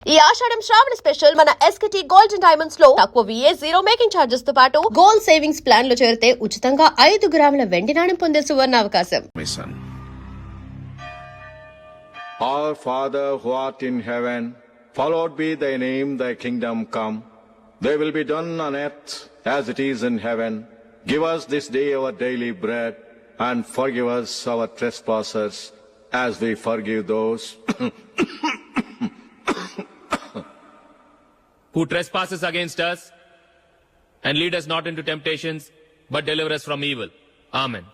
ఈ ఆషాఢం శ్రావణ స్పెషల్ మన SKT gold and diamonds లో తక్కువ VA జీరో మేకింగ్ చార్జెస్ తో పాటు గోల్డ్ సేవింగ్స్ ప్లాన్ లో చేరితే ఉచితంగా 5 గ్రాముల వెండి నాణెం పొందే సువర్ణ అవకాశం. My son, Our Father who art in heaven, hallowed be thy name, thy kingdom come. Thy will be done on earth as it is in heaven. Give us this day our daily bread, and forgive us our trespasses as we forgive those who trespasses against us, and lead us not into temptations, but deliver us from evil. Amen.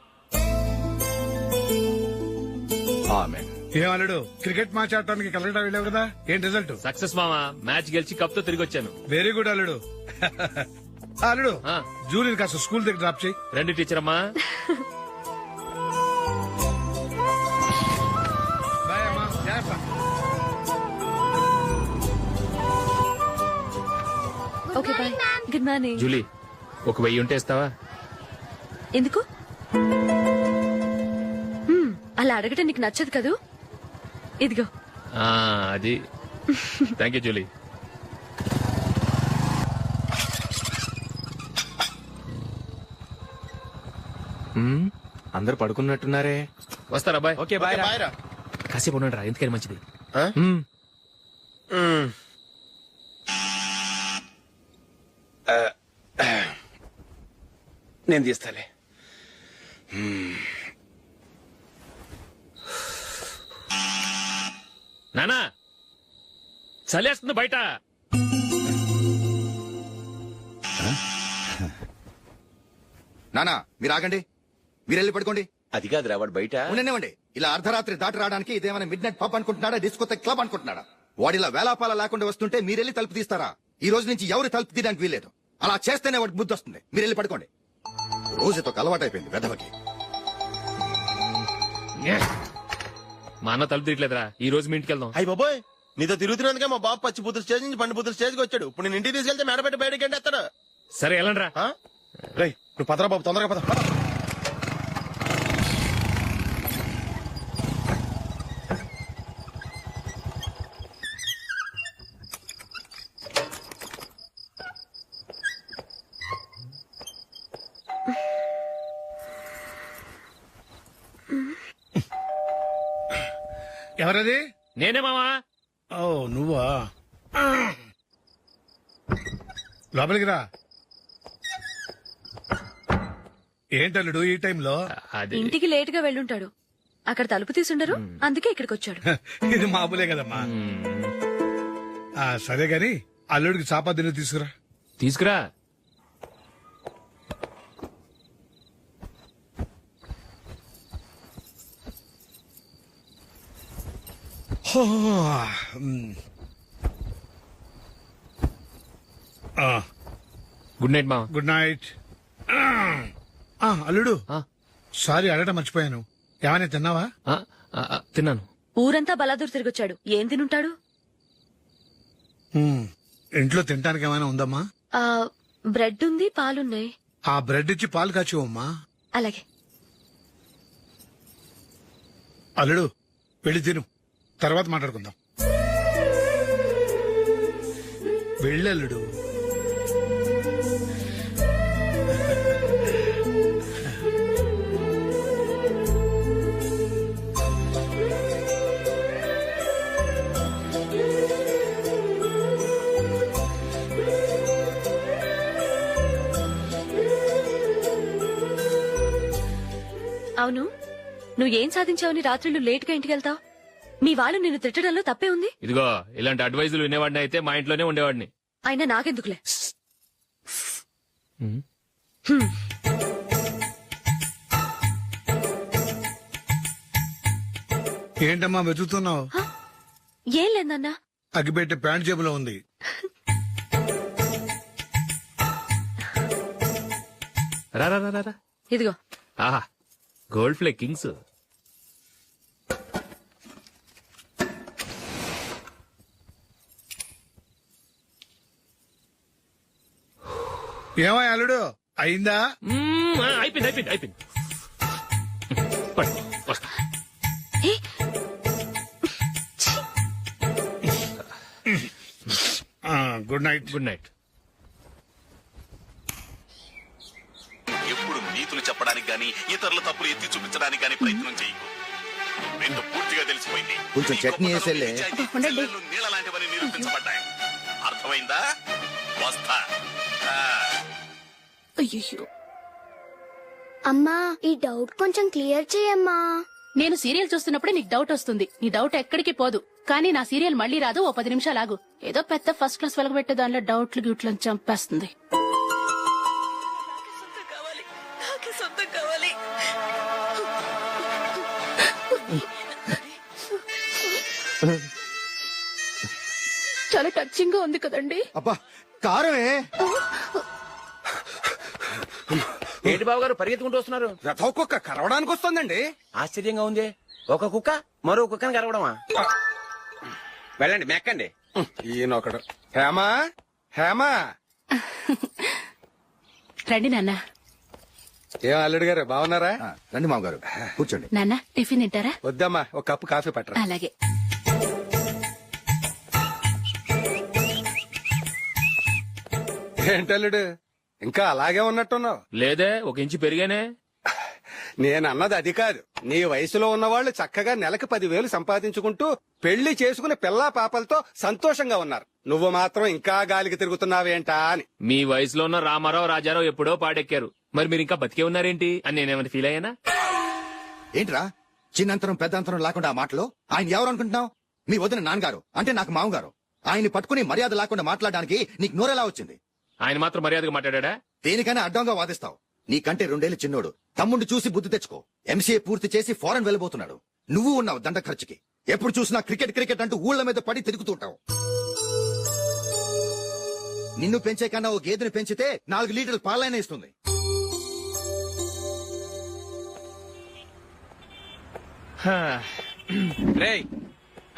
Amen. ఏమన్నాడు? Cricket match ఆడటానికి కలకటా వెళ్ళావు కదా, ఏం result? Success మామా, match గెలిచి cup తో తిరిగి వచ్చాను. వెరీ గుడ్ అల్లుడు. అల్లుడు, ఆ. జూలియన్ కాస్త స్కూల్ దగ్గర డ్రాప్ చేయి. రండి టీచర్ అమ్మా. బాయ్ అమ్మా, జాగ్రత్త. Okay bye. Good morning. Julie, ఒక 1000 ఉంటే ఇస్తావా? ఎందుకు? అలా అడగటం నీకు నచ్చదు కదూ. ఇదిగో. అది థ్యాంక్ యూ జూలీ. అందరు పడుకున్నట్టున్నారే. వస్తారా బాయ్? ఓకే బాయ్ రా. కాసేపు ఉండండి రా, ఎందుకని మంచిది. నేను తీస్తాలే. నానా, చలేస్తుంది బయట. నానా మీరు ఆగండి, మీరు వెళ్ళి పడుకోండి. అది కాదు రా, వాడు బయట ఉండనివ్వండి. ఇలా అర్ధరాత్రి దాటి రావడానికి ఇదేమైనా మిడ్ నైట్ పబ్ అనుకుంటున్నాడా, డిస్కోతెక్ క్లబ్ అనుకుంటున్నాడా? వాడిలా వేలాపాల లేకుండా వస్తుంటే మీరెళ్ళి తలుపు తీస్తారా? ఈ రోజు నుంచి ఎవరు తలుపు తీయడానికి వీల్లేదు. అలా చేస్తేనే వాడికి బుద్ధి వస్తుంది. మీరు వెళ్ళి పడుకోండి. రోజుతో అలవాటైపోయింది వెధవకి. మా అన్న తలుపు తీయట్లేదురా, ఈ రోజు మీ ఇంటికి వెళ్దాం. అయ్యి బాబోయ్, నీతో తిరుగుతున్నందుకే మా బాబు పచ్చి బుద్ధుల స్టేజ్ నుంచి పండు బుద్ధుల స్టేజ్కి వచ్చాడు. ఇప్పుడు నేను ఇంటికి తీసుకెళ్తే మేడపెట్టి బయటకి ఎండేస్తాడు. సరే వెళ్ళండి రా. రేయ్, నువ్వు పదరా బాబు, తొందరగా పద. ఎవరది? నేనే మామా. ఓ నువ్వా? లోపలికి రా. ఏంటల్లుడు ఈ టైంలో? అది ఇంటికి లేట్ గా వెళ్ళుంటాడు. అక్కడ తలుపు తీసుండరు, అందుకే ఇక్కడికి వచ్చాడు. ఇది మామూలే కదమ్మా. సరే గాని అల్లుడికి చాపాదిని తీసుకురా. తీసుకురా. గుడ్ నైట్ మామా. Good night. అల్లుడు, సారీ అడగటం మర్చిపోయాను. ఏమైనా తిన్నావా? తిన్నాను. ఊరంతా బలాదూర్ తిరిగొచ్చాడు, ఏం తినుంటాడు? ఇంట్లో తినడానికి ఏమైనా ఉందమ్మా? బ్రెడ్ ఉంది, పాలున్నాయి. ఆ బ్రెడ్ ఇచ్చి పాలు కాచివమ్మా. అలాగే. అల్లుడు, వెళ్ళి తిను, తర్వాత మాట్లాడుకుందాం. వెళ్ళల్లుడు. అవును, నువ్వేం సాధించావని రాత్రులు లేట్ గా ఇంటికి వెళ్తావు? మీ వాళ్ళు నిన్ను తిట్టడంలో తప్పే ఉంది. ఇదిగో, ఇలాంటి అడ్వైజులు వినేవాడిని అయితే మా ఇంట్లోనే ఉండేవాడిని. అయినా నాకెందుకులే. ఏంటమ్మా వెతుకుతున్నావు? ఏం లేదన్నా. అగ్గిపెట్టే ప్యాంట్ జేబులో ఉంది. రా రా రా రా. ఇదిగో. ఆహా, గోల్డ్ ఫ్లే కింగ్స్. ఏమో అల్లుడు, అయిందా? అయిపోయింది అయిపోయింది అయిపోయింది. పట్టు, వస్తా. ఏ? ఛీ! Good night. Good night. ఎప్పుడు నీతులు చెప్పడానికి గాని ఇతరుల తప్పులు ఎత్తి చూపించడానికి గాని ప్రయత్నం చేయకు. రెండు పూర్తిగా తెలిసిపోయింది. కొంచెం నీ చట్నీ గొప్పతనం, వేసేలే. నిజాయితీ, చెల్లెళ్ళు నీళ్ళ లాంటివని నిరూపించబడ్డాయి. అర్థమైందా? వస్తా. అయ్యో, అమ్మా ఈ డౌట్ కొంచెం క్లియర్ చేయమ్మా. నేను సీరియల్ చూస్తున్నప్పుడే నీకు డౌట్ వస్తుంది. నీ డౌట్ ఎక్కడికి పోదు. కానీ నా సీరియల్ మళ్ళీ రాదు. ఓ 10 నిమిషాలు ఆగు. ఏదో పెద్ద ఫస్ట్ క్లాస్ వెలగబెట్టే దానిలో డౌట్లు గిట్లను చంపేస్తుంది. నాకే సొంతం కావాలి. చాలా టచింగ్ గా ఉంది కదండి. అబ్బా కారమే. ఏంటి బాబు గారు పరిగెత్తుకుంటూ వస్తున్నారు? రథం కుక్క కరవడానికి వస్తుందండి. ఆశ్చర్యంగా ఉంది. ఒక కుక్క మరో కుక్కని కరవడమా? వెళ్ళండి మెక్కండి. ఈయనొకడు. హేమా హేమా. రండి నాన్న. ఏం అల్లుడు గారు బాగున్నారా? రండి మామగారు కూర్చోండి. నాన్న టిఫిన్ తింటారా? వద్దమ్మా, ఒక కప్పు కాఫీ పట్టరా. అలాగే. ఏంటల్లుడు ఇంకా అలాగే ఉన్నట్టున్నావు? లేదే, 1 ఇంచు పెరిగానే. నేనన్నది అది కాదు. నీ వయసులో ఉన్నవాళ్లు చక్కగా నెలకు 10,000 సంపాదించుకుంటూ పెళ్లి చేసుకుని పిల్లా పాపలతో సంతోషంగా ఉన్నారు. నువ్వు మాత్రం ఇంకా గాలికి తిరుగుతున్నావేంటా అని. మీ వయసులో ఉన్న రామారావు రాజారావు ఎప్పుడో పాడెక్కారు. మరి మీరు ఇంకా బతికే ఉన్నారేంటి అని నేనేమైనా ఫీల్ అయ్యానా? ఏంట్రా చిన్నంతరం పెద్దంతరం లేకుండా ఆ మాటలో? ఆయన ఎవరు అనుకుంటున్నావు? మీ వదిన నాన్నగారు, అంటే నాకు మామగారు. ఆయన్ని పట్టుకుని మర్యాద లేకుండా మాట్లాడడానికి నీకు నోరెలా వచ్చింది? ఆయన మాత్రం మర్యాదగా మాట్లాడా? దేనికైనా అడ్డంగా వాదిస్తావు. నీకంటే 2 ఏళ్ల చిన్నోడు. తమ్ముడు చూసి బుద్ధి తెచ్చుకో. ఎంసీఏ పూర్తి చేసి ఫారెన్ వెళ్ళబోతున్నాడు. నువ్వు ఉన్నావు దండ ఖర్చుకి. ఎప్పుడు చూసినా క్రికెట్ క్రికెట్ అంటూ ఊళ్ల మీద పడి తిరుగుతుంటావు. నిన్ను పెంచే కన్నా ఓ గేదెని పెంచితే 4 లీటర్ల పాలైనా ఇస్తుంది. రేయ్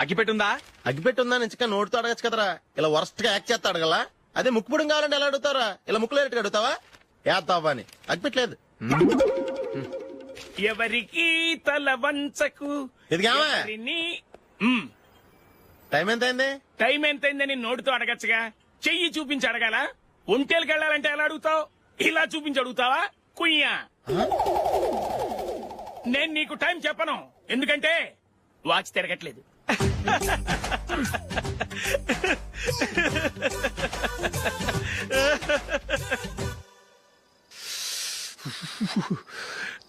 అగ్గిపెట్టుందా? అగ్గిపెట్టుందా నుంచి నోటితో అడగచ్చు కదరా. ఇలా వరస్ట్ గా యాక్ట్ చేస్తా అడగలా. అదే ముక్కుపుడు కావాలంటే ఎలా అడుగుతారా? ఇలా ముక్కులేటట్టు అడుగుతావా? ఏత్తావా అని. అగ్గిపెట్టలేదు. ఎవరికి తల వంచకు. ఎదిగావా? టైం ఎంత అయింది? టైం ఎంతైందని నోటితో అడగచ్చుగా. చెయ్యి చూపించి అడగాల. ఒంటేలకు వెళ్ళాలంటే ఎలా అడుగుతావు? ఇలా చూపించి అడుగుతావా? కుయ్యా. నేను నీకు టైం చెప్పను, ఎందుకంటే వాచ్ తిరగట్లేదు.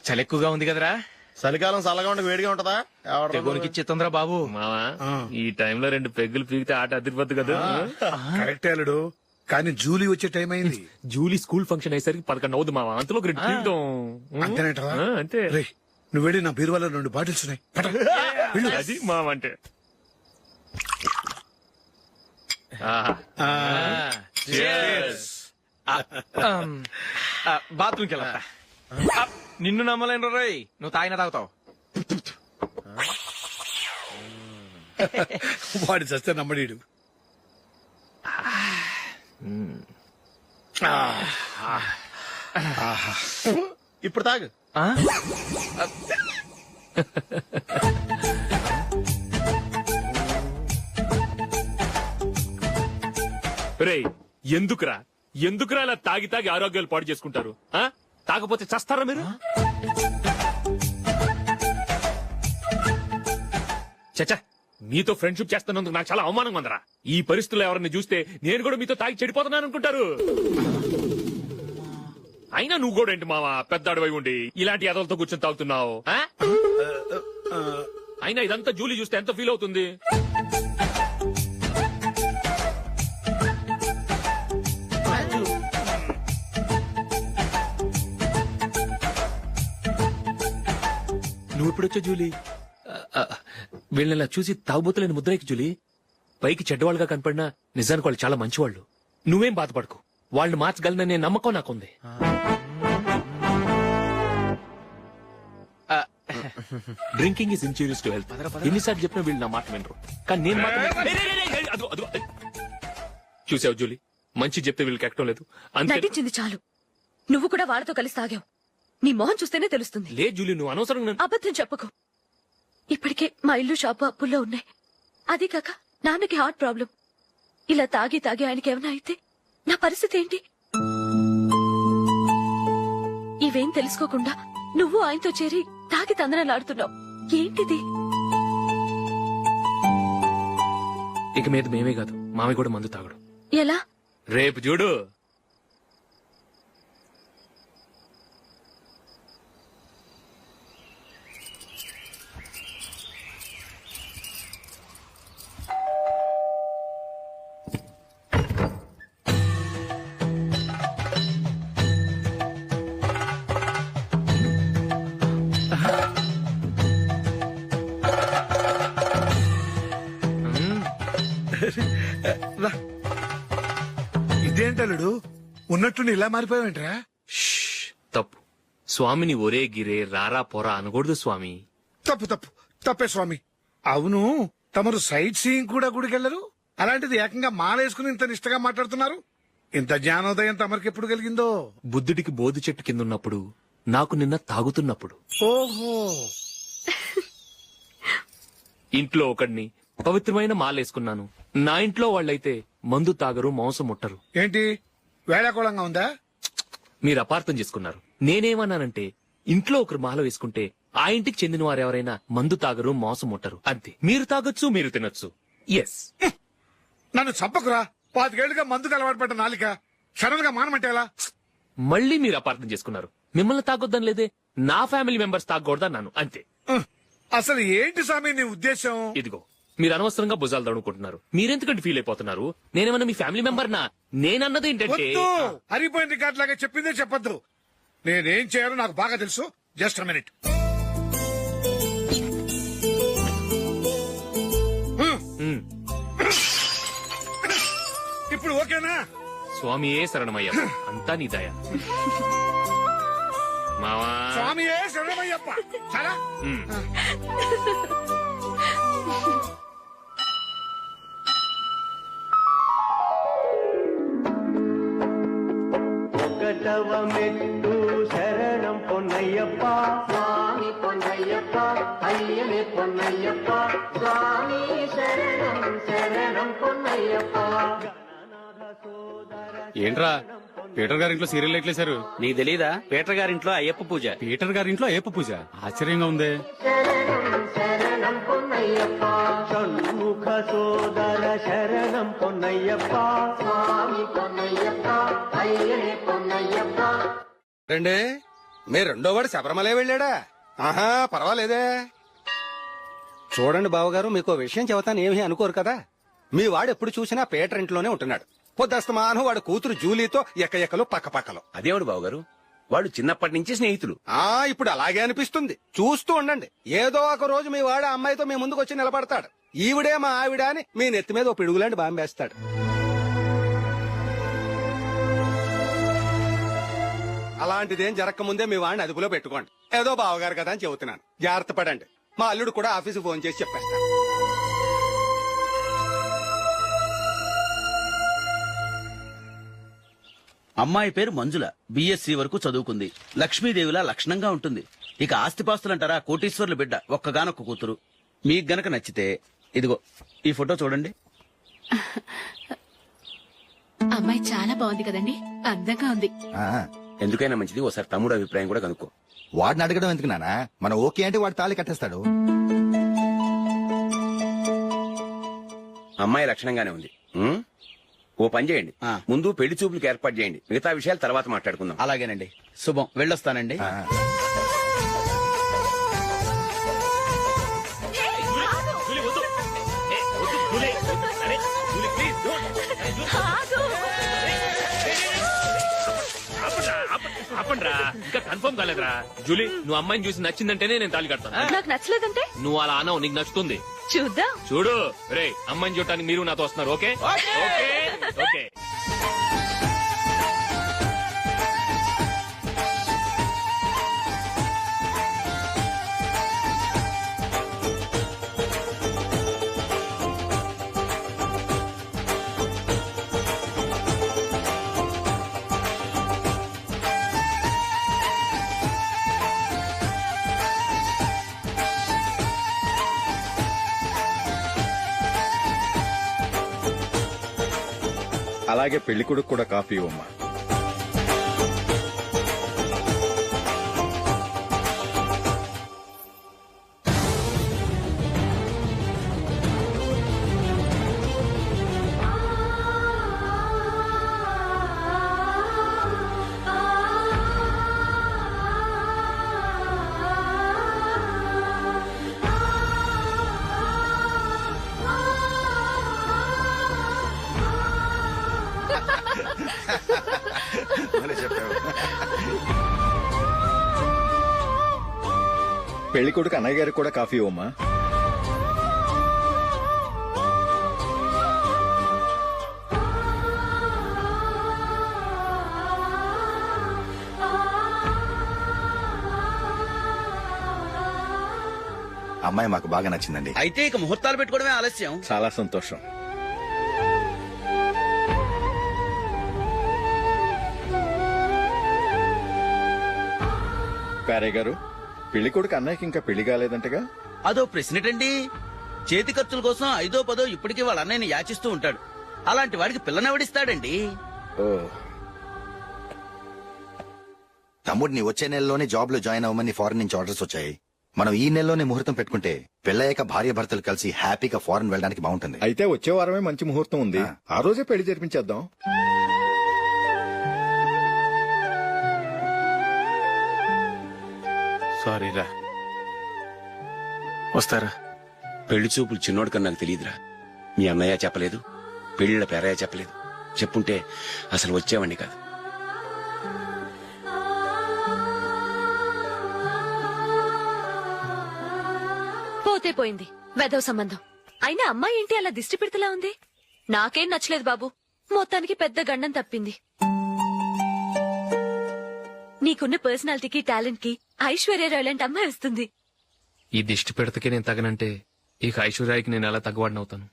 చలి ఎక్కువగా ఉంది కదరా. చలికాలం చల్లగా ఉండి వేడిగా ఉంటదా? తెగోనికి తొందర బాబు. మావా ఈ టైంలో 2 పెగ్గులు పీకితే ఆట అదిరిపోద్దు కదా. కరెక్టే అల్లుడు, కానీ జూలీ వచ్చే టైం అయింది. జూలీ స్కూల్ ఫంక్షన్ అయ్యేసరికి 11 అవుతుంది మావా. అంతలో 2 పీకుతాం. అంతేనేటవా? అంతే. రేయ్, నువ్వు వెళ్ళి నా బీరువాలో 2 బాటిల్స్ ఉన్నాయి. పట. వెళ్ళు. అది మావ అంటే. బాత్రూమ్కి వెళ్ళా. నిన్ను నమ్మలేను రోయ్, నువ్వు తాగినా తాగుతావు. వాడి చస్తే నమ్మడీడు. ఇప్పుడు తాగు. రేయ్ ఎందుకురా ఇలా తాగి తాగి ఆరోగ్యాలు పాడు చేసుకుంటారు? తాగపోతే చస్తారా మీరు? చచ్చా, మీతో ఫ్రెండ్షిప్ చేస్తున్నందుకు నాకు చాలా అవమానంగా ఉందరా. ఈ పరిస్థితుల్లో ఎవరిని చూస్తే నేను కూడా మీతో తాగి చెడిపోతున్నాను అనుకుంటారు. అయినా నువ్వు కూడా ఏంటి మావా, పెద్ద అడవై ఉండి ఇలాంటి ఎదలతో కూర్చొని తాగుతున్నావు? అయినా ఇదంతా జూలీ చూస్తే ఎంత ఫీల్ అవుతుంది? నువ్వు ఇప్పుడొచ్చా జూలీ? వీళ్ళని చూసి తాగుబోతులేని ముద్రేకి జూలీ. పైకి చెడ్డవాళ్ళుగా కనపడినా నిజానికి వాళ్ళు చాలా మంచివాళ్ళు. నువ్వేం బాధపడకు, వాళ్ళని మార్చగలననే నమ్మకం నాకుంది. Drinking is injurious to health. ఎన్నిసార్లు చెప్పినా వీళ్ళు నా మాట వినరు. కానీ నేను మాత్రం చూసావు జూలీ, మంచి చెప్తే వీళ్ళకి ఎక్కడం లేదు. అంతే. నటించింది చాలు. నువ్వు కూడా వాళ్ళతో కలిసి తాగావు. నీ మొహం చూస్తేనే తెలుస్తుంది. లే జూలీ, నువ్వు అనవసరంగా అబద్ధం చెప్పకు. ఇప్పటికే మా ఇల్లు షాపు అప్పుల్లో ఉన్నాయి. అదే కాక నాన్నకి హార్ట్ ప్రాబ్లం. ఇలా తాగి తాగి ఆయనకి ఏమైనా అయితే నా పరిస్థితి ఏంటి? ఇవేం తెలుసుకోకుండా నువ్వు ఆయనతో చేరి తాగి తందనలాడుతున్నావు. ఏంటిది? ఇక మీద మేమే కాదు, మామి కూడా మందు తాగడు. ఎలా? రేపు చూడు. ఇదేంటలుడు ఉన్నట్టుండి ఇలా మారిపోయావేంట్రా? తప్పు. స్వామిని ఒరే గిరే రారా పోరా అనకూడదు స్వామి. తప్పే స్వామి. అవును, తమరు సైట్ సీయింగ్ కూడా గుడికెళ్లరు, అలాంటిది ఏకంగా మాలేసుకుని ఇంత నిష్టగా మాట్లాడుతున్నారు. ఇంత జ్ఞానోదయం తమరికి ఎప్పుడు కలిగిందో? బుద్ధుడికి బోధి చెట్టు కింద ఉన్నప్పుడు, నాకు నిన్న తాగుతున్నప్పుడు. ఓహో. ఇంట్లో ఒకడిని పవిత్రమైన మాలేసుకున్నాను. నా ఇంట్లో వాళ్ళైతే మందు తాగరు, మాంసం ముట్టరు. ఏంటి వేళాకోళంగా ఉందా? మీరు అపార్థం చేసుకున్నారు. నేనేమన్నానంటే, ఇంట్లో ఒకరు మాల వేసుకుంటే ఆ ఇంటికి చెందిన వారు ఎవరైనా మందు తాగరు, మాంసం ముట్టరు, అంతే. మీరు తాగొచ్చు, మీరు తినొచ్చు. ఎస్. నన్ను చంపకురా. 5 ఏళ్లుగా మందుకు అలవాటు పడ్డ నాలిక సడన్ గా మానమంటే ఎలా? మళ్ళీ మీరు అపార్థం చేసుకున్నారు. మిమ్మల్ని తాగొద్దని లేదే, నా ఫ్యామిలీ మెంబర్స్ తాగకూడదన్నాను, అంతే. అసలు ఏంటి స్వామి నీ ఉద్దేశం? ఇదిగో, మీరు అనవసరంగా భుజాలు దడుకుంటున్నారు. మీరెందుకంటే ఫీల్ అయిపోతున్నారు? నేనేమన్నా మీ ఫ్యామిలీ మెంబర్ నా? నేనన్నది ఏంటంటే, హరిపోయిన రికార్డ్ లాగా చెప్పిందే చెప్పద్దు. నేనేం చేయాలో నాకు బాగా తెలుసు. Just minute. ఇప్పుడు ఓకేనా? స్వామియే శరణమయ్య, అంతా నీ దయ. మావా, స్వామియే శరణమయ్యప్ప. చాలా మెట్టు శరణం పొన్నయ్యప్ప, స్వామి పొన్నయ్యప్ప, అయ్యనే పొన్నయ్యప్ప, స్వామి శరణం శరణం పొన్నయ్యప్ప. ఏంట్రా పీటర్ గారింట్లో సీరియల్ ఎట్లేశారు? నీకు తెలీదా? పీటర్ గారింట్లో అయ్యప్ప పూజ. పీటర్ గారింట్లో అయ్యప్ప పూజ? ఆశ్చర్యంగా ఉంది. శరణం శరణం పొన్నయ్యప్ప, షణ్ముఖ సోదర శరణం పొన్నయ్యప్ప, స్వామి పొన్నయ్యప్ప, అయ్యనే పొన్నయ్యప్ప. రండి, మీ రెండో వాడు శబరిమలే వెళ్ళాడా? ఆహా, పర్వాలేదే. చూడండి బావగారు, మీకు విషయం చెబుతాను, ఏమీ అనుకోరు కదా. మీ వాడు ఎప్పుడు చూసినా పీటర్ ఇంట్లోనే ఉంటున్నాడు. పొద్దస్తమానం వాడు కూతురు జూలీతో ఎక్కలు పక్కపక్కలో. అదేవాడు బావగారు, వాడు చిన్నప్పటి నుంచి స్నేహితులు. ఇప్పుడు అలాగే అనిపిస్తుంది. చూస్తూ ఉండండి, ఏదో ఒక రోజు మీ వాడు అమ్మాయితో మీ ముందుకు వచ్చి నిలబడతాడు. ఈవిడే మా ఆవిడ అని మీ నెత్తి మీద ఓ పిడుగులాంటి బాంబేస్తాడు. అలాంటిదేం జరగకముందే మీ వాడిని అదుపులో పెట్టుకోండి. ఏదో బావగారు కదా అని చెబుతున్నాను, జాగ్రత్త పడండి. మా అల్లుడు కూడా ఆఫీసు ఫోన్ చేసి చెప్పేస్తాను. అమ్మాయి పేరు మంజుల, బిఎస్సి వరకు చదువుకుంది. లక్ష్మీదేవిలా లక్షణంగా ఉంటుంది. ఇక ఆస్తిపాస్తులంటారా, కోటీశ్వర్ల బిడ్డ, ఒక్కగానొక్క కూతురు. మీకు గనక నచ్చితే ఇదిగో ఈ ఫోటో చూడండి. అమ్మాయి చాలా బాగుంది కదండి, అందంగా ఉంది. ఎందుకైనా మంచిది ఒకసారి తమ్ముడు అభిప్రాయం కూడా కనుక్కో. వాడిని అడగడం ఎందుకు నానా? మనం ఓకే అంటే వాడు తాళి కట్టేస్తాడు. అమ్మాయి లక్షణంగానే ఉంది. ఓ పని చేయండి, ముందు పెళ్లి చూపులకు ఏర్పాటు చేయండి, మిగతా విషయాలు తర్వాత మాట్లాడుకుందాం. అలాగేనండి. శుభం, వెళ్ళొస్తానండి. ఆపండ్రా, ఇంకా కన్ఫర్మ్ కాలేదురా. జూలీ, నువ్వు అమ్మాయిని చూసి నచ్చిందంటేనే నేను తాళి కడతాను. నాకు నచ్చలేదంటే? నువ్వు అలా అనవు, నీకు నచ్చుతుంది. చూద్దాం. చూడు రే, అమ్మాయిని చూడటానికి మీరు నాతో వస్తున్నారు. Okay okay okay. అలాగే పెళ్లి కొడుకు కూడా కాఫీ ఇవ్వమ్మా. పెళ్లి కొడుకు అన్నయ్య గారికి కూడా కాఫీ ఇవ్వమ్మా. అమ్మాయి మాకు బాగా నచ్చిందండి. అయితే ఇక ముహూర్తాలు పెట్టుకోవడమే ఆలస్యం. చాలా సంతోషం. పేరయ్య గారు, పెళ్లి కొడుకు అన్నయ్యకి ఇంకా పెళ్లి కాలేదంటగా? అదో ప్రశ్నటండి. చేతి ఖర్చుల కోసం 5ో 10 ఇప్పటికీ వాళ్ళ అన్నయ్యని యాచిస్తూ ఉంటాడు. అలాంటి వాడికి పిల్లనెవడిస్తాడండి? ఓ, తమ్ముడిని వచ్చే నెలలోనే జాబ్ లో జాయిన్ అవ్వమని ఫారెన్ నుంచి ఆర్డర్స్ వచ్చాయి. మనం ఈ నెలలోనే ముహూర్తం పెట్టుకుంటే పెళ్ళయ్యాక భార్య భర్తలు కలిసి హ్యాపీగా ఫారెన్ వెళ్ళడానికి బాగుంటుంది. అయితే వచ్చే వారమే మంచి ముహూర్తం ఉంది. ఆ రోజే పెళ్లి జరిపించేద్దాం. సారీరా. వస్తారా? పెళ్లి చూపులు చిన్నోడు కన్నా నాకు తెలియదురా. మీ అన్నయ్య చెప్పలేదు, పెళ్లిళ్ళ పేరయ్య చెప్పలేదు. చెప్పుంటే అసలు వచ్చేవాడిని కాదు. పోతే పోయింది వెధవ సంబంధం. అయినా అమ్మాయి ఏంటి అలా దిష్టి పెడతలా ఉంది? నాకేం నచ్చలేదు బాబు. మొత్తానికి పెద్ద గండం తప్పింది. నీకున్న పర్సనాలిటీకి టాలెంట్ కి ఐశ్వర్యరాయ్ లాంటి అమ్మాయి వస్తుంది. ఈ దిష్టి పెడతకే నేను తగనంటే ఇక ఐశ్వర్యానికి నేను ఎలా తగ్గవాడినవుతాను?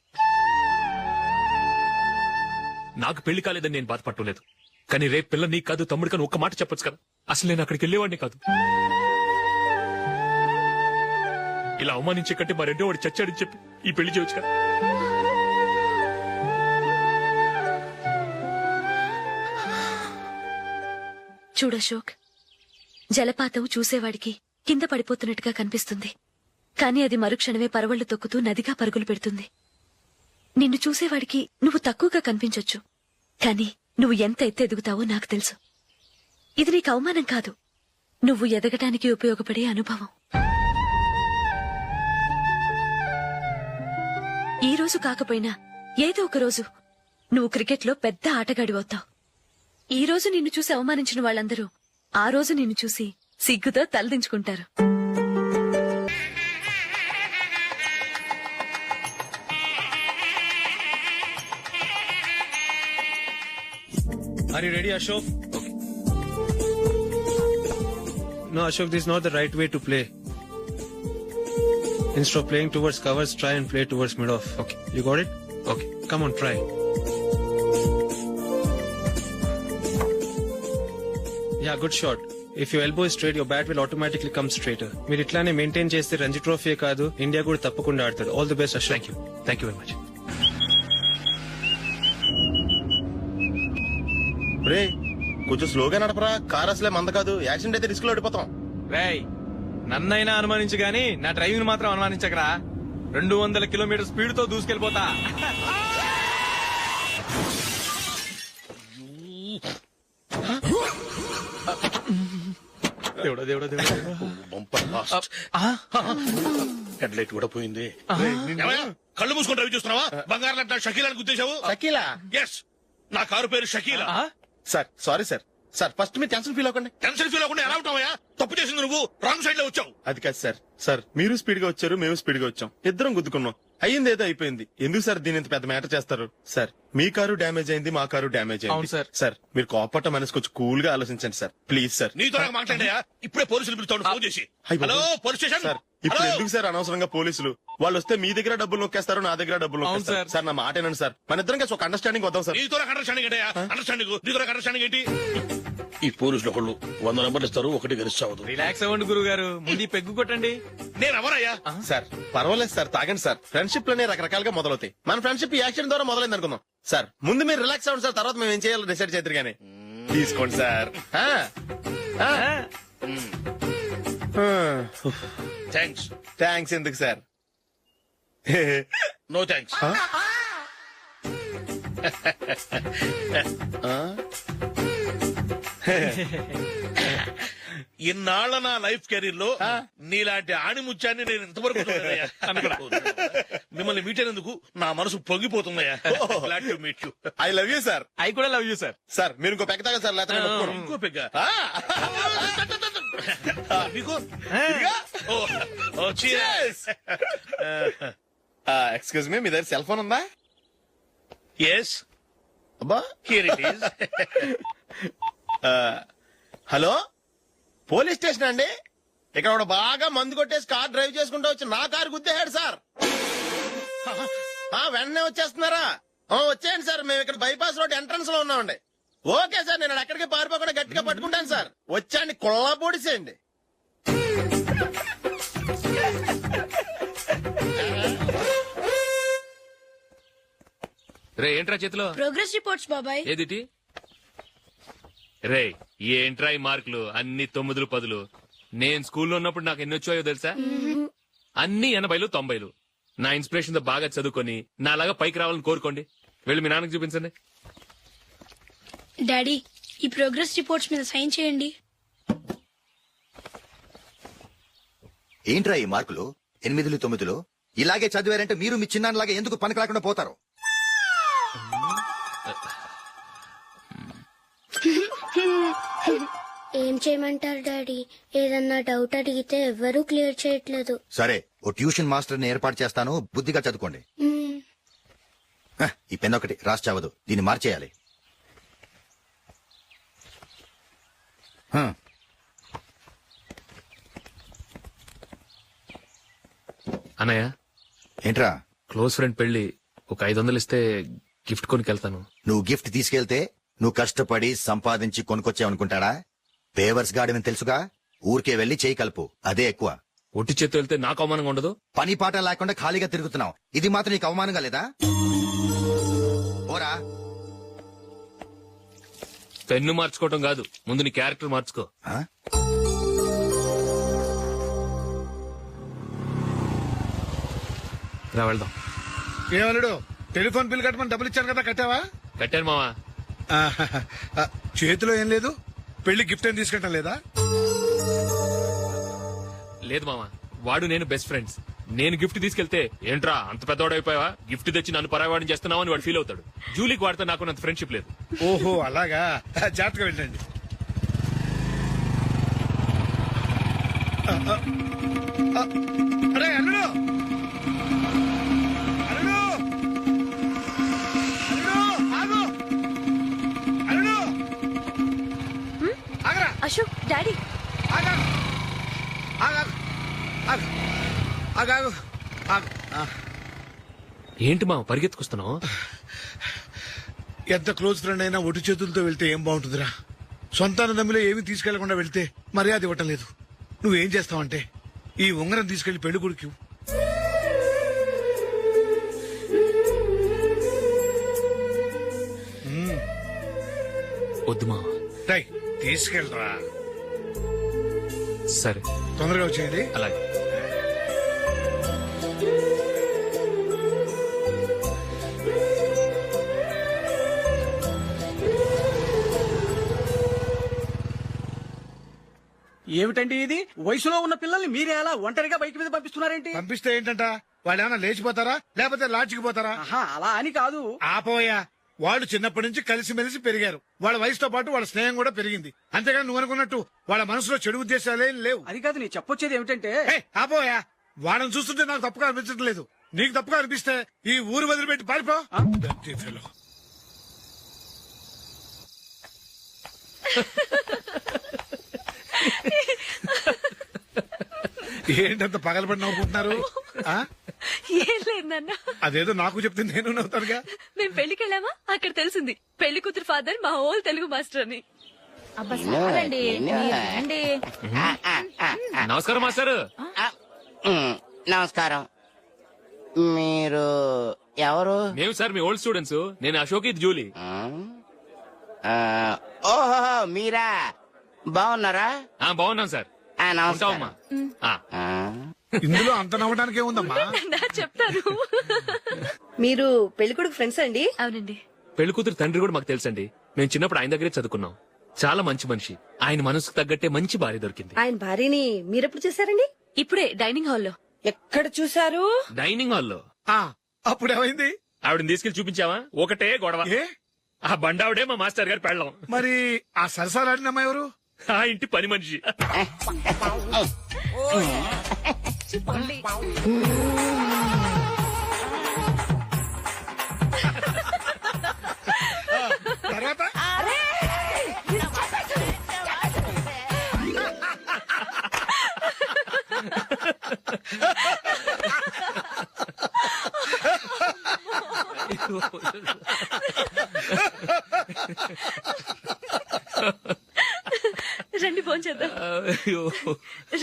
నాకు పెళ్లి కాలేదని నేను బాధపడలేదు, కానీ రేపు పిల్ల నీకు కాదు తమ్ముడు కానీ ఒక్క మాట చెప్పొచ్చు కదా. అసలు నేను అక్కడికి వెళ్ళేవాడిని కాదు. ఇలా అవమానించే కంటే మా రెండో వాడు చచ్చాడని చెప్పి ఈ పెళ్లి చేయొచ్చు కదా. చూడశోక్, జలపాతం చూసేవాడికి కింద పడిపోతున్నట్టుగా కనిపిస్తుంది, కానీ అది మరుక్షణమే పరవళ్లు తొక్కుతూ నదిగా పరుగులు పెడుతుంది. నిన్ను చూసేవాడికి నువ్వు తక్కువగా కనిపించొచ్చు, కానీ నువ్వు ఎంత ఎత్తు ఎదుగుతావో నాకు తెలుసు. ఇది నీకు అవమానం కాదు, నువ్వు ఎదగటానికి ఉపయోగపడే అనుభవం. ఈ రోజు కాకపోయినా ఏదో ఒక రోజు నువ్వు క్రికెట్లో పెద్ద ఆటగాడివవుతావు. ఈ రోజు నిన్ను చూసి అవమానించిన వాళ్ళందరూ ఆ రోజు నిన్ను చూసి సిగ్గుతో తలదించుకుంటారు. Are you ready, Ashok? Okay. No, Ashok, this is not the right way to play. Instead of playing towards covers, try and play towards mid-off. Okay. You got it? Okay. Come on, try. Yeah, good shot. If your elbow is straight, your bat will automatically come straighter. మీరు ఇట్లానే maintain చేస్తే Ranji trophy కాదు, India కూడా తప్పకుండా ఆడతాడు. All the best, Ashok. Thank you very much. రే కొంచెం స్లోగా నడపరా, కార్ అసలే మంద కాదు. యాక్సిడెంట్ అయితే రిస్క్ లో ఓడిపోతాం. రేయ్, నన్నైనా అనుమానించు గాని నా డ్రైవింగ్ మాత్రం అనుమానించకరా. 200 కిలోమీటర్ స్పీడ్ తో దూసుకెళ్ళిపోతా. దేవుడా దేవుడా దేవుడా, హెడ్ లైట్ కూడా పోయింది. కళ్ళు మూసుకొని రవి చూస్తున్నావా? బంగారం లాంటి షకీలాని గుర్తించావు? షకీలా? ఎస్, నా కారు పేరు Shakeela. Sir sorry sir. Sir first మీరు టెన్షన్ ఫీల్ అవ్వకండి. టెన్షన్ ఫీల్ అవ్వకుండా ఎలా ఉంటావా? తప్పు చేసింది నువ్వు, రాంగ్ సైడ్ లో వచ్చావు. అది కాదు సార్. సార్ మీరు స్పీడ్ గా వచ్చారు, మేము స్పీడ్ గా వచ్చాం, ఇద్దరం గుద్దుకున్నాం. అయ్యింది ఏదో అయిపోయింది. ఎందుకు సార్ దీని ఇంత పెద్ద మ్యాటర్ చేస్తారు? సార్ మీ కారు డ్యామేజ్ అయింది, మా కారు డ్యామేజ్ అయింది. సార్ మీరు కోపట్ట మనసు కొంచెం కూల్ గా ఆలోచించండి సార్, ప్లీజ్ సార్. నీతో మాట్లాడాయా? ఇప్పుడే పోలీసులు పిలుస్తాను, ఫోన్ చేసి. Hello police station. సార్ ఇప్పుడు ఎందుకు సార్ అనవసరంగా పోలీసులు? వాళ్ళు వస్తే మీ దగ్గర డబ్బులు నొక్కేస్తారు, నా దగ్గర డబ్బులు నొక్కేస్తారు. సార్ నా మాట ఏనండి సార్, మన ఇద్దరం కలిసి ఒక అండర్స్టాండింగ్ వద్దాం సార్. నీతో అండర్స్టాండింగ్ ఏంటయ్యా? అండర్స్టాండింగ్ నీతో అండర్స్టాండింగ్ ఏంటి? ఈ పోలీసులు ఒకళ్ళు 100 నెంబర్లు ఇస్తారు, ఒకటి గెలిచావదు. రిలాక్స్ అవ్వండి గురువు గారు, ముందు ఈ పెగ్గు కొట్టండి. నేను ఎవరయ్యా? సార్ పర్వాలేదు సార్, తాగండి సార్. ఫ్రెండ్షిప్ లోనే రకరకాలుగా మొదలవుతాయి. మన ఫ్రెండ్షిప్ ఈ యాక్సిడెంట్ ద్వారా మొదలైంది అనుకుందాం. సార్ ముందు మీరు రిలాక్స్ అవ్వండి సార్, తర్వాత మేము ఏం చేయాలో డిసైడ్ చేద్దరు గానీ. తీసుకోండి సార్. థ్యాంక్స్. థ్యాంక్స్ ఎందుకు సార్? No thanks. ఇన్నాళ్ల నా లైఫ్ కెరీర్ లో నీలాంటి ఆణిముత్యాన్ని నేను ఇంతవరకు చూడలేదయ్యా. మిమ్మల్ని మీట్ అయినందుకు నా మనసు పొంగిపోతుందయ్యా. Glad to meet you. I love you sir. I కూడా లవ్ యూ సార్. సార్ మీరు ఇంకో పెక్క తాగండి సార్, లేకపోతే నేను ఒప్పుకోను. ఇంకో పెగ్గ మీకు? ఎక్స్క్యూజ్ మీ, మీ దగ్గర సెల్ ఫోన్ ఉందా? ఎస్, అబ్బా here it is. Hello, police station అండి. ఇక్కడ ఒకడు బాగా మందు కొట్టేసి కార్ డ్రైవ్ చేసుకుంటూ వచ్చి నా కారు గుద్దేశాడు సార్. వెంటనే వచ్చేస్తున్నారా? వచ్చేయండి సార్, మేము ఇక్కడ బైపాస్ రోడ్ ఎంట్రన్స్ లో ఉన్నామండి. ఓకే సార్, నేను ఎక్కడికి పారిపోకుండా గట్టిగా పట్టుకుంటాను సార్. వచ్చాండి, కుళ్ళ పొడిసేయండి. రే ఏంట్రా చేతిలో? ప్రోగ్రెస్ రిపోర్ట్స్ బాబాయ్. ఏదిటి? రే ఏంట్రా ఈ మార్కులు అన్ని 9, 10? నేను స్కూల్లో ఉన్నప్పుడు నాకు ఎన్ని వచ్చాయో తెలుసా? అన్ని 80, 90. నా ఇన్స్పిరేషన్ తో బాగా చదువుకొని నాలాగా పైకి రావాలని కోరుకోండి. వెళ్ళి మీ నాన్నకి చూపించండి. డాడీ, ఈ ప్రోగ్రెస్ రిపోర్ట్స్ మీద సైన్ చేయండి. ఏంట్రా ఈ మార్కులు 8, 9? ఇలాగే చదివారంటే మీరు మీ చిన్నాన్నలాగా ఎందుకు పనికి రాకుండా పోతారు? ఏం చేయమంటారు డాడీ? ఏదన్నా డౌట్ అడిగితే ఎవ్వరూ క్లియర్ చేయట్లేదు. సరే, ఓ ట్యూషన్ మాస్టర్ ని ఏర్పాటు చేస్తాను, బుద్ధిగా చదువుకోండి. ఈ పెన్ ఒకటి రాసి చావదు, దీన్ని మార్చేయాలి. అన్నయ్య, ఏంట్రా? క్లోజ్ ఫ్రెండ్ పెళ్లి, ఒక 500 ఇస్తే గిఫ్ట్ కొనుకెళ్తాను. నువ్వు గిఫ్ట్ తీసుకెళ్తే నువ్వు కష్టపడి సంపాదించి కొనుక్కొచ్చావనుకుంటాడా? పేవర్స్ గార్డెన్ తెలుసుగా, ఊరికే వెళ్లి చేయి కలుపు, అదే ఎక్కువ. ఒట్టి చేత్తో వెళ్తే నాకు అవమానంగా ఉండదు? పని పాట లేకుండా ఖాళీగా తిరుగుతున్నావు, ఇది మాత్రం నీకు అవమానంగా లేదా? పోరా. పెన్ను మార్చుకోవటం కాదు, ముందు నీ క్యారెక్టర్ మార్చుకో. రా వెళ్దాం. ఏమన్నాడు? టెలిఫోన్ బిల్ కట్టమని డబ్బులు ఇచ్చాను కదా, కట్టావా? కట్టాను మావా. చేతిలో ఏం లేదు, పెళ్లి గిఫ్ట్ ఏం తీసుకుంటాం లేదా? లేదు మావా, వాడు నేను బెస్ట్ ఫ్రెండ్స్. నేను గిఫ్ట్ తీసుకెళ్తే ఏంట్రా అంత పెద్దవాడైపోయావా, గిఫ్ట్ తెచ్చి నన్ను పరాయవాడిని చేస్తున్నావని వాడు ఫీల్ అవుతాడు. జూలీకి వాడితే నాకు అంత ఫ్రెండ్షిప్ లేదు. ఓహో అలాగా, జాగ్రత్తగా వెళ్ళండి. అరే అల్లుడు, అల్లుడు, అల్లుడు, ఆగు, అల్లుడు, ఆగరా. అశోక్, డాడీ ఆగా, ఆగా, ఆగు, ఆగాగు, ఆగు. ఏంటి మావ పరిగెత్తుకొస్తున్నావు? ఎంత క్లోజ్ ఫ్రెండ్ అయినా ఒటి చేతులతో వెళ్తే ఏం బాగుంటుందిరా? సొంతాన దమ్మిలో ఏమీ తీసుకెళ్లకుండా వెళ్తే మర్యాద ఇవ్వటం లేదు. నువ్వేం చేస్తావంటే ఈ ఉంగరం తీసుకెళ్లి పెళ్లి కొడుకు. వద్దు మావ. తీసుకెళ్ళరా. సరే, తొందరగా వచ్చేయండి. అలాగే. ఏమిటండి ఇది? వయసులో ఉన్న పిల్లల్ని మీరే అలా ఒంటరిగా బయట మీద పంపిస్తున్నారేంటి? పంపిస్తే ఏంటంట, వాళ్ళు ఏమైనా లేచిపోతారా లేకపోతే లాడ్జికి పోతారా? అలా అని కాదు. ఆపోయా, వాళ్ళు చిన్నప్పటి నుంచి కలిసిమెలిసి పెరిగారు. వాళ్ళ వయసుతో పాటు వాళ్ళ స్నేహం కూడా పెరిగింది. అంతేగాని నువ్వు అనుకున్నట్టు వాళ్ళ మనసులో చెడు ఉద్దేశాలేం లేవు. అది కాదు, నేను చెప్పొచ్చేది ఏమిటంటే, ఆపోయా, వాళ్ళని చూస్తుంటే నాకు తప్పుగా అనిపించడం లేదు. నీకు తప్పుగా అనిపిస్తే ఈ ఊరు వదిలిపెట్టి పారిపో. ఏంటంత పగలబడి నవ్వుకుంటున్నారు? ఏం లేదు నాన్న. అదేదో నాకు చెప్తే నేను నవ్వుతానుగా. మేము పెళ్లికి వెళ్ళామా, అక్కడ తెలిసింది పెళ్లి కూతురు ఫాదర్ మా ఓల్ తెలుగు మాస్టర్ అని. నమస్కారం మాస్టర్. నమస్కారం. మీరు ఎవరు? మేము సార్ మీ ఓల్డ్ స్టూడెంట్స్. నేను అశోక్, ఇది జూలీ. ఓహో మీరా, బాగున్నారా? బాగున్నాం సార్. నమస్కారం. ఇందులో అంత నవ్వడానికి ఏముందమ్మా? చెప్తారు. మీరు పెళ్లికొడుకు ఫ్రెండ్స్ అండి? అవునండి. పెళ్లి కూతురు తండ్రి కూడా మాకు తెలుసండి. మేము చిన్నప్పుడు ఆయన దగ్గరే చదువుకున్నాం. చాలా మంచి మనిషి. ఆయన మనసుకు తగ్గట్టే మంచి భార్య దొరికింది. ఆయన భార్యని మీరెప్పుడు చూసారండి? ఇప్పుడే డైనింగ్ హాల్లో. ఎక్కడ చూసారు? డైనింగ్ హాల్లో. అప్పుడు ఏమైంది? ఆవిడని తీసుకెళ్లి చూపించావా? ఒకటే గొడవ. ఆ బండావిడే మా మాస్టర్ గారు పెళ్ళం. మరి ఆ సరసాలాడిన అమ్మాయి ఎవరు? ఆ ఇంటి పని మనిషి. తర్వాత రండి ఫోన్ చేద్దాం.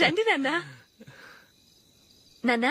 రండి నాన్న. నాన్న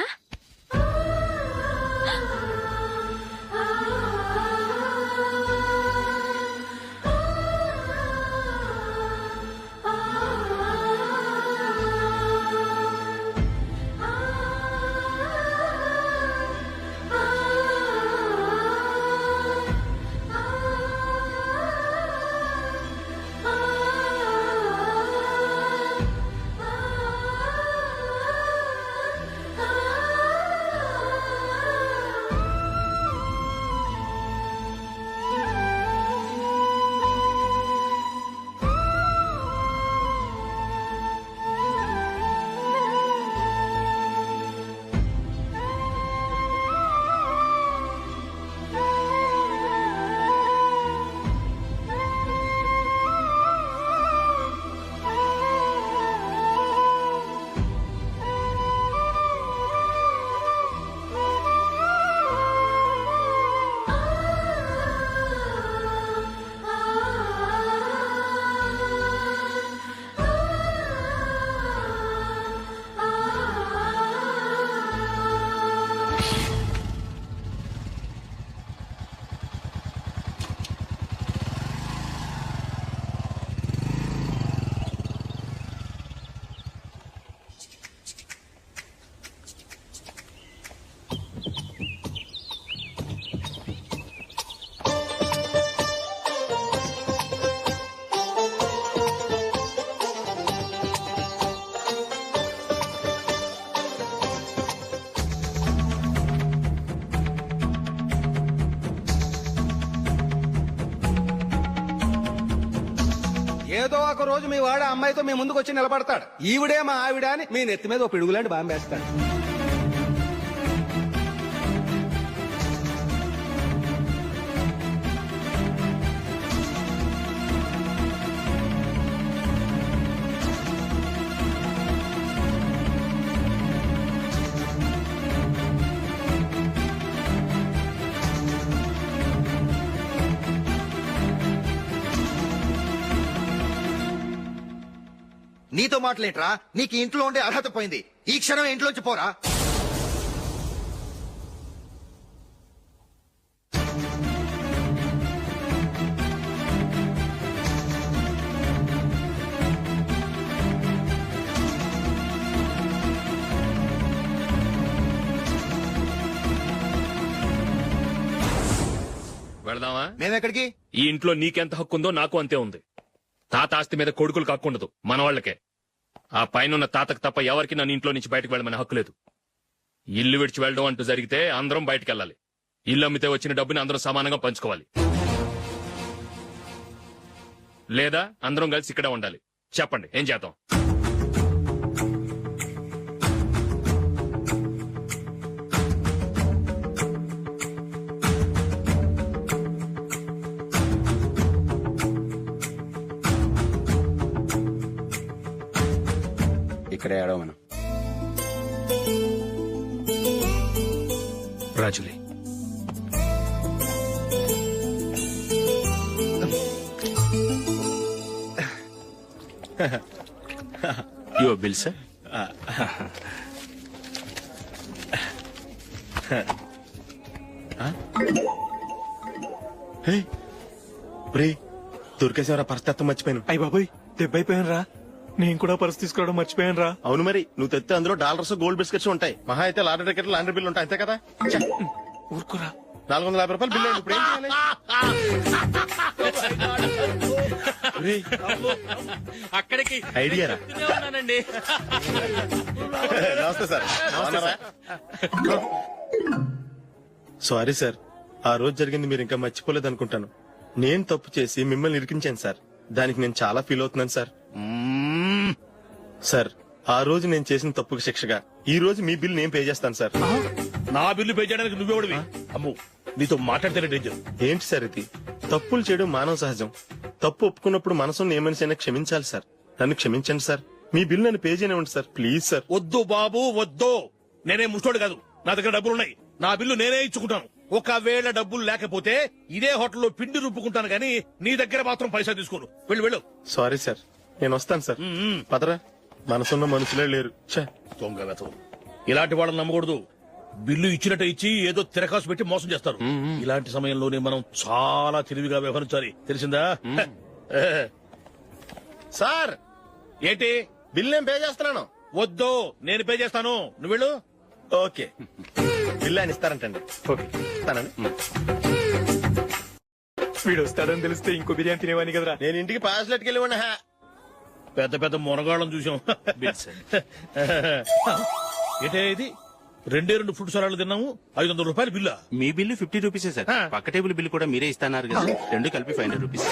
ఏదో ఒక రోజు మీ వాడు అమ్మాయితో మీ ముందుకు వచ్చి నిలబడతాడు. ఈవిడే మా ఆవిడ అని మీ నెత్తి మీద ఓ పిడుగులాంటి బాంబేస్తాడు. నీతో మాటలేట్రా? నీకు ఇంట్లో ఉండే అర్హత పోయింది. ఈ క్షణం ఇంట్లోంచి పోరా. వెళదామా? మేమెక్కడికి? ఈ ఇంట్లో నీకెంత హక్కు ఉందో నాకు అంతే ఉంది. తాత ఆస్తి మీద కొడుకులు కాకుండదు, మన వాళ్లకే. ఆ పైన తాతకు తప్ప ఎవరికి నన్ను ఇంట్లో నుంచి బయటకు వెళ్ళమని హక్కు లేదు. ఇల్లు విడిచి వెళ్ళడం అంటూ జరిగితే అందరం బయటకు వెళ్ళాలి. ఇల్లు అమ్మితే వచ్చిన డబ్బుని అందరం సమానంగా పంచుకోవాలి. లేదా అందరం కలిసి ఇక్కడే ఉండాలి. చెప్పండి, ఏం చేద్దాం? ఇక్కడే ఆడో మనం. రాజులే, యువర్ బిల్ సార్. దొరికేసేవరా పరిస్థితి మర్చిపోయాను. అయ్య బాబాయ్ దెబ్బైపోయాను రా. నేను కూడా పర్స్ తీసుకురావడం మర్చిపోయాను రా. అవును మరి నువ్వు తెస్తే అందులో డాలర్స్ గోల్డ్ బిస్కెట్స్ ఉంటాయి. మహా అయితే లాటరీ టికెట్ లాండ్రీ బిల్ ఉంటాయి, అంతే కదా. ఊరుకురా. 450 రూపాయలు బిల్ అయింది. ఇప్పుడు ఏం చేయాలి? అక్కడికి ఐడియా రా. ఉన్నానండి. నమస్తే సార్. సారీ సార్, ఆ రోజు జరిగింది మీరు ఇంకా మర్చిపోలేదు అనుకుంటాను. నేను తప్పు చేసి మిమ్మల్ని ఇరికించాను సార్. దానికి నేను చాలా ఫీల్ అవుతున్నాను సార్. సార్, ఆ రోజు నేను చేసిన తప్పుకు శిక్షగా ఈ రోజు మీ బిల్ నేను పే చేస్తాను సార్. నా బిల్లు పే చేయడానికి నువ్వెవడివి? అమ్ము, నీతో మాట్లాడితేనే డేంజర్. ఏంటి సార్ ఇది? తప్పులు చేయడం మానవ సహజం. తప్పు ఒప్పుకున్నప్పుడు మనసును ఏ మనిషి క్షమించాలి సార్. నన్ను క్షమించండి సార్. మీ బిల్ నన్ను పే చేయనివ్వండి సార్, ప్లీజ్ సార్. వద్దు బాబు వద్దు. నేనే ముష్టోడు కాదు, నా దగ్గర డబ్బులున్నాయి. నా బిల్లు నేనే ఇచ్చుకుంటాను. ఒకవేళ డబ్బులు లేకపోతే ఇదే హోటల్లో పిండి రుబ్బుకుంటాను కానీ నీ దగ్గర మాత్రం పైసా తీసుకోను. వెళ్ళు వెళ్ళు. సారీ సార్, నేను వస్తాను సార్. పదరా, మనసున్న మనుషులే లేరు. దొంగ వెతవు. ఇలాంటి వాళ్ళని నమ్మకూడదు. బిల్లు ఇచ్చినట్టు ఇచ్చి ఏదో తిరకాసు పెట్టి మోసం చేస్తారు. ఇలాంటి సమయంలోనే మనం చాలా తెలివిగా వ్యవహరించాలి, తెలిసిందా? సార్, ఏంటి? బిల్ నేను పే చేస్తున్నాను. వద్దు, నేను పే చేస్తాను. నువ్వు వెళ్ళు. ఓకే, బిల్ ఆయన ఇస్తారంటండి. ఓకే, ఇస్తానండి. వీడు వస్తాడని తెలిస్తే ఇంకో బిర్యానీ తినేవాని కదరా. నేను ఇంటికి పాస్లెట్కి వెళ్ళి ఉన్నా. పెద్ద పెద్ద మునగాళ్ళం చూసాం. ఏంటే ఇది? 2 ఫుడ్ సలాడ్లు తిన్నాము, 500 రూపాయలు బిల్లా? మీ బిల్లు 50 రూపీసే సార్. పక్క టేబుల్ బిల్లు కూడా మీరే ఇస్తాన్నారు కదా, రెండు కలిపి 500 రూపీస్.